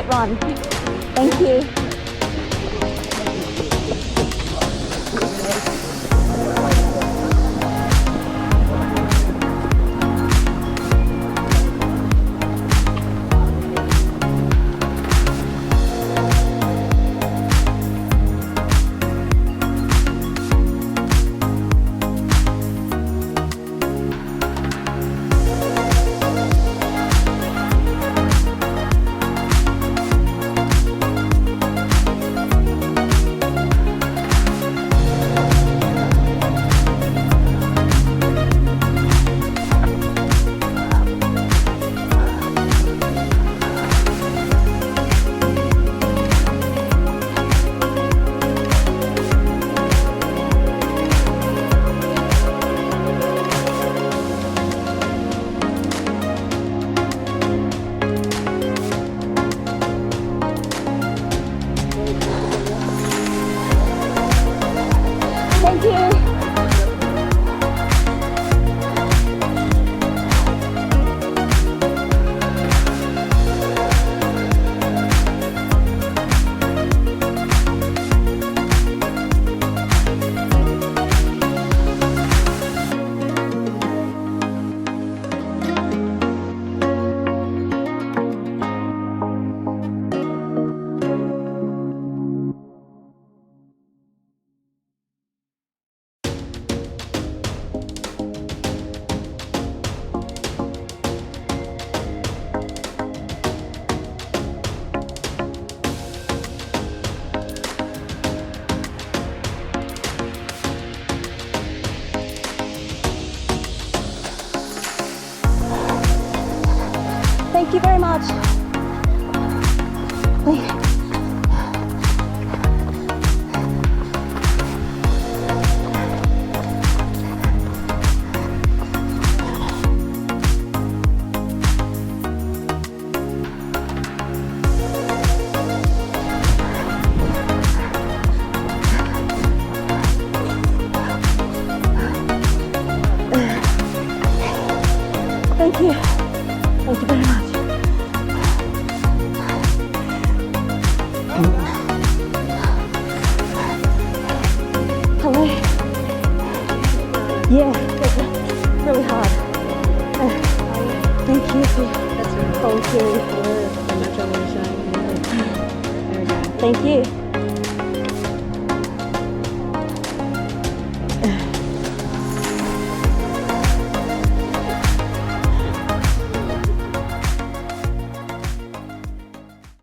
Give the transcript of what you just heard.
great run. Thank you. Thank you. Thank you very much. Thank you. Thank you very much. Hello. Yeah, it's really hard. Thank you. That's really cool. Thank you. Congratulations. There we go. Thank you.